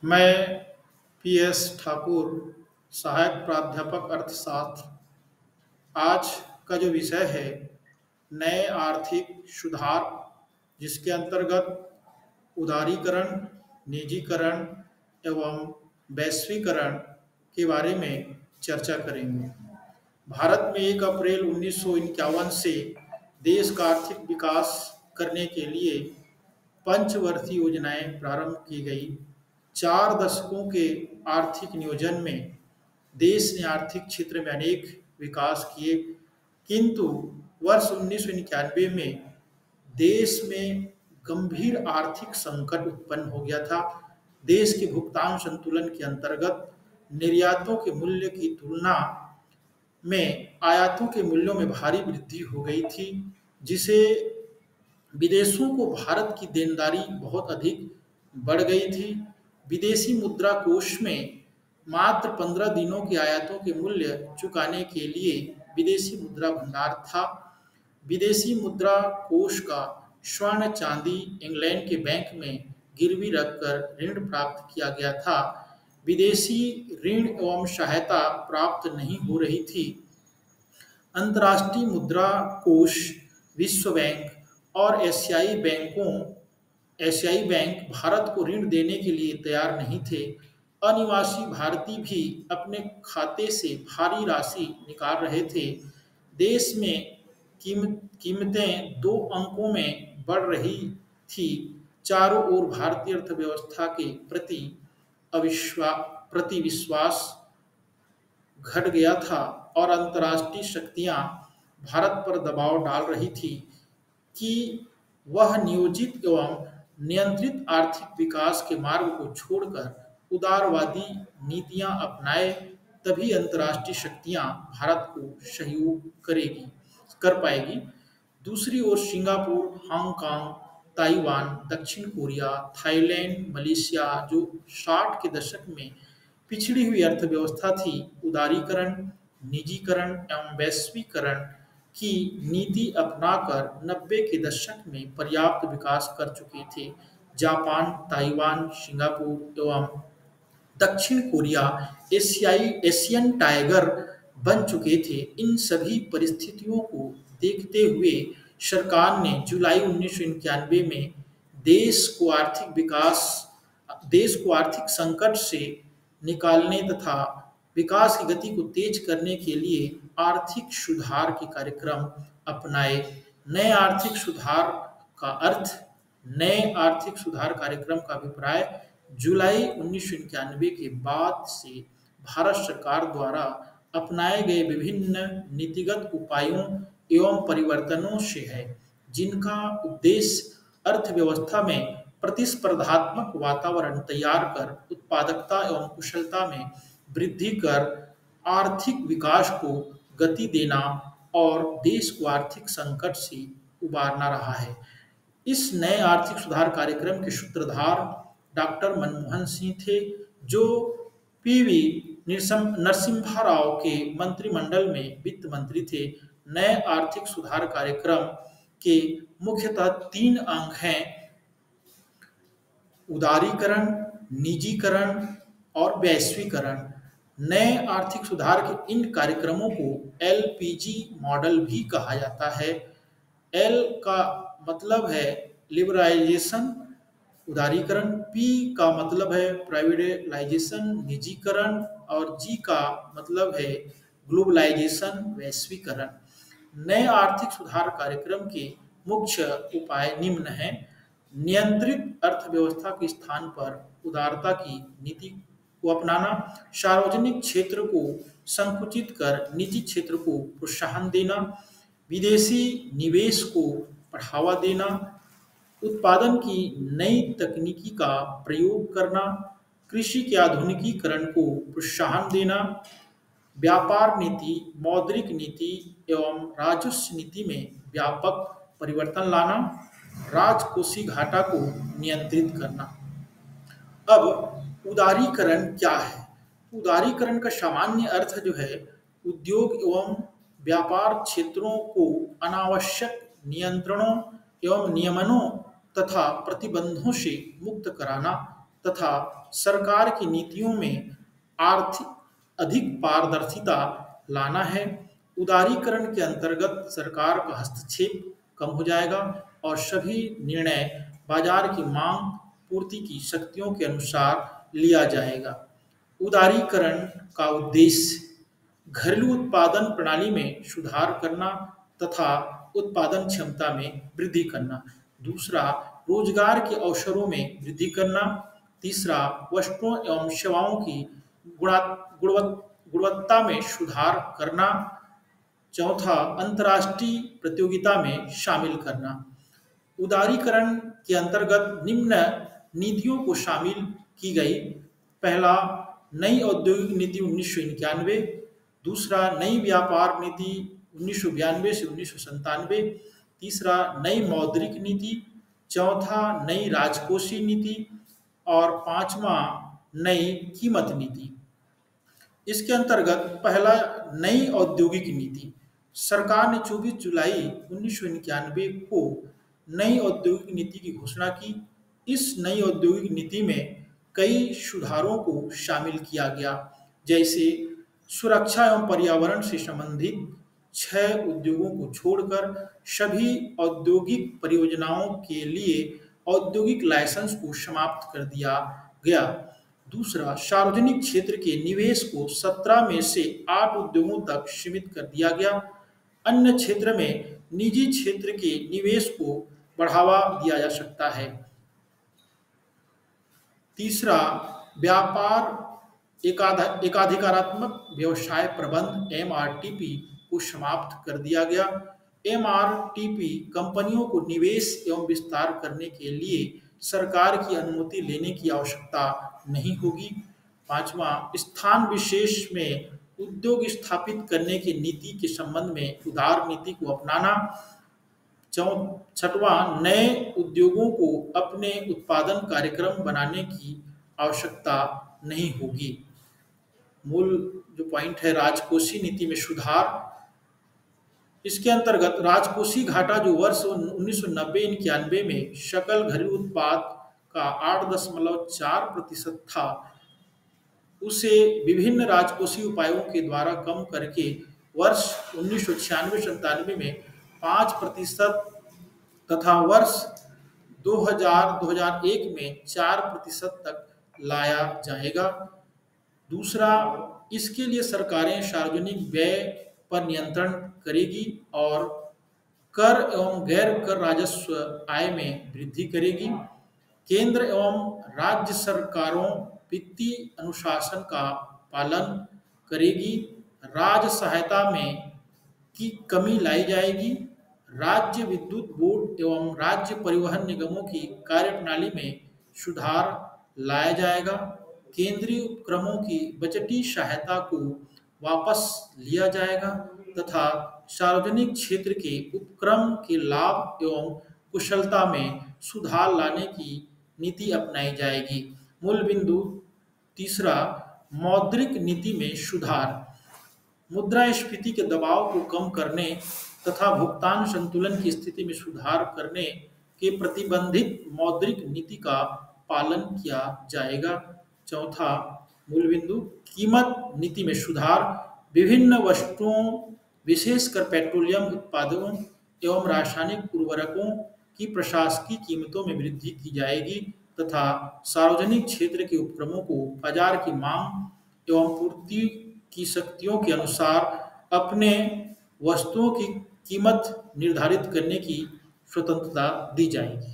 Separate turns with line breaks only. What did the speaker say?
मैं पीएस ठाकुर, सहायक प्राध्यापक अर्थशास्त्र। आज का जो विषय है नए आर्थिक सुधार, जिसके अंतर्गत उदारीकरण, निजीकरण एवं वैश्वीकरण के बारे में चर्चा करेंगे। भारत में 1 अप्रैल 1951 से देश का आर्थिक विकास करने के लिए पंचवर्षीय योजनाएं प्रारंभ की गई। 4 दशकों के आर्थिक नियोजन में देश ने आर्थिक क्षेत्र में अनेक विकास किए, किंतु वर्ष 1991 में देश में गंभीर आर्थिक संकट उत्पन्न हो गया था। देश के भुगतान संतुलन के अंतर्गत निर्यातों के मूल्य की तुलना में आयातों के मूल्यों में भारी वृद्धि हो गई थी, जिसे विदेशों को भारत की देनदारी बहुत अधिक बढ़ गई थी। विदेशी मुद्रा कोष में मात्र 15 दिनों के आयातों के मूल्य चुकाने के लिए विदेशी मुद्रा भंडार था। विदेशी मुद्रा कोष का स्वर्ण चांदी इंग्लैंड के बैंक में गिरवी रखकर ऋण प्राप्त किया गया था। विदेशी ऋण एवं सहायता प्राप्त नहीं हो रही थी। अंतर्राष्ट्रीय मुद्रा कोष, विश्व बैंक और एशियाई बैंक भारत को ऋण देने के लिए तैयार नहीं थे। अनिवासी भारतीय भी अपने खाते से भारी राशि निकाल रहे थे। देश में कीमतें 2 अंकों में बढ़ रही थी। चारों ओर भारतीय अर्थव्यवस्था के प्रति विश्वास घट गया था और अंतर्राष्ट्रीय शक्तियां भारत पर दबाव डाल रही थी कि वह नियोजित एवं नियंत्रित आर्थिक विकास के मार्ग को छोड़कर उदारवादी नीतियां अपनाए, तभी अंतर्राष्ट्रीय शक्तियां भारत को सहयोग कर पाएगी। दूसरी ओर सिंगापुर, हांगकांग, ताइवान, दक्षिण कोरिया, थाईलैंड, मलेशिया, जो 60 के दशक में पिछड़ी हुई अर्थव्यवस्था थी, उदारीकरण, निजीकरण एवं वैश्वीकरण की नीति अपनाकर 90 के दशक में पर्याप्त विकास कर चुके थे। जापान, ताइवान, सिंगापुर एवं दक्षिण कोरिया एशियन टाइगर बन चुके थे। इन सभी परिस्थितियों को देखते हुए सरकार ने जुलाई 1991 में देश को आर्थिक संकट से निकालने तथा विकास की गति को तेज करने के लिए आर्थिक सुधार के कार्यक्रम अपनाए। नए आर्थिक सुधार का अर्थ नए आर्थिक सुधार कार्यक्रम का अभिप्राय जुलाई 1991 के बाद से भारत सरकार द्वारा अपनाए गए विभिन्न नीतिगत उपायों एवं परिवर्तनों से है, जिनका उद्देश्य अर्थव्यवस्था में प्रतिस्पर्धात्मक वातावरण तैयार कर उत्पादकता एवं कुशलता में वृद्धि कर आर्थिक विकास को गति देना और देश को आर्थिक संकट से उबारना रहा है। इस नए आर्थिक सुधार कार्यक्रम के सूत्रधार डॉक्टर मनमोहन सिंह थे, जो पीवी नरसिम्हा राव के मंत्रिमंडल में वित्त मंत्री थे। नए आर्थिक सुधार कार्यक्रम के मुख्यतः 3 अंग हैं: उदारीकरण, निजीकरण और वैश्वीकरण। नए आर्थिक सुधार के इन कार्यक्रमों को एलपीजी मॉडल भी कहा जाता है। एल का मतलब है लिबरलाइजेशन, उदारीकरण, पी का मतलब है प्राइवेटाइजेशन, निजीकरण, और जी का मतलब है ग्लोबलाइजेशन, वैश्वीकरण। नए आर्थिक सुधार कार्यक्रम के मुख्य उपाय निम्न हैं: नियंत्रित अर्थव्यवस्था के स्थान पर उदारता की नीति को अपनाना, सार्वजनिक क्षेत्र को संकुचित कर निजी क्षेत्र को प्रोत्साहन देना, विदेशी निवेश को बढ़ावा देना, उत्पादन की नई तकनीकी का प्रयोग करना, कृषि के आधुनिकीकरण को प्रोत्साहन देना, व्यापार नीति, मौद्रिक नीति एवं राजस्व नीति में व्यापक परिवर्तन लाना, राजकोषीय घाटा को नियंत्रित करना। अब उदारीकरण क्या है? उदारीकरण का सामान्य अर्थ जो है, उद्योग एवं व्यापार क्षेत्रों को अनावश्यक नियंत्रणों एवं नियमनों तथा प्रतिबंधों से मुक्त कराना तथा सरकार की नीतियों में आर्थिक अधिक पारदर्शिता लाना है। उदारीकरण के अंतर्गत सरकार का हस्तक्षेप कम हो जाएगा और सभी निर्णय बाजार की मांग पूर्ति की शक्तियों के अनुसार लिया जाएगा। उदारीकरण का उद्देश्य घरेलू उत्पादन प्रणाली में सुधार करना तथा उत्पादन क्षमता में वृद्धि करना। दूसरा, रोजगार के अवसरों में वृद्धि करना। तीसरा, वस्तुओं एवं सेवाओं की गुणवत्ता में सुधार करना। चौथा, अंतर्राष्ट्रीय प्रतियोगिता में शामिल करना। उदारीकरण के अंतर्गत निम्न नीतियों को शामिल की गई। पहला, नई औद्योगिक नीति 1991। दूसरा, नई व्यापार नीति 1992 से 1997। तीसरा, नई मौद्रिक नीति। चौथा, नई राजकोषीय नीति। और पांचवा, नई कीमत नीति। इसके अंतर्गत पहला, नई औद्योगिक नीति। सरकार ने 24 जुलाई 1991 को नई औद्योगिक नीति की घोषणा की। इस नई औद्योगिक नीति में कई सुधारों को शामिल किया गया, जैसे सुरक्षा एवं पर्यावरण से संबंधित 6 उद्योगों को छोड़कर सभी औद्योगिक परियोजनाओं के लिए औद्योगिक लाइसेंस को समाप्त कर दिया गया। दूसरा, सार्वजनिक क्षेत्र के निवेश को 17 में से 8 उद्योगों तक सीमित कर दिया गया। अन्य क्षेत्र में निजी क्षेत्र के निवेश को बढ़ावा दिया जा सकता है। तीसरा, व्यापार एकाधिकारात्मक व्यवसाय प्रबंध (MRTP) को समाप्त कर दिया गया। MRTP कंपनियों को निवेश एवं विस्तार करने के लिए सरकार की अनुमति लेने की आवश्यकता नहीं होगी। पांचवा, स्थान विशेष में उद्योग स्थापित करने की नीति के संबंध में उदार नीति को अपनाना। छठवां, नए उद्योगों को अपने उत्पादन कार्यक्रम बनाने की आवश्यकता नहीं होगी। मूल जो पॉइंट है, राजकोषीय नीति में सुधार। इसके अंतर्गत राजकोषीय घाटा जो वर्ष 1990-91 में सकल घरेलू उत्पाद का 8.4% था, उसे विभिन्न राजकोषीय उपायों के द्वारा कम करके वर्ष 1996-97 में 5% तथा वर्ष 2000-2001 में 4% तक लाया जाएगा। दूसरा, इसके लिए सरकारें सार्वजनिक व्यय पर नियंत्रण करेगी और कर एवं गैर कर राजस्व आय में वृद्धि करेगी। केंद्र एवं राज्य सरकारों वित्तीय अनुशासन का पालन करेगी। राज्य सहायता में की कमी लाई जाएगी। राज्य विद्युत बोर्ड एवं राज्य परिवहन निगमों की कार्यप्रणाली में सुधार लाया जाएगा। केंद्रीय उपक्रमों की बजटीय सहायता को वापस लिया जाएगा तथा सार्वजनिक क्षेत्र के उपक्रम के लाभ एवं कुशलता में सुधार लाने की नीति अपनाई जाएगी। मूल बिंदु तीसरा, मौद्रिक नीति में सुधार। मुद्रास्फीति के दबाव को कम करने तथा भुगतान संतुलन की स्थिति में सुधार करने के प्रतिबंधित मौद्रिक नीति का पालन किया जाएगा। चौथा मूल बिंदु, कीमत नीति में सुधार। विभिन्न वस्तुओं विशेषकर पेट्रोलियम उत्पादों एवं रासायनिक उर्वरकों की प्रशासकीय कीमतों में वृद्धि की जाएगी तथा सार्वजनिक क्षेत्र के उपक्रमों को बाजार की मांग एवं पूर्ति की शक्तियों के अनुसार अपने वस्तुओं की कीमत निर्धारित करने की स्वतंत्रता दी जाएगी।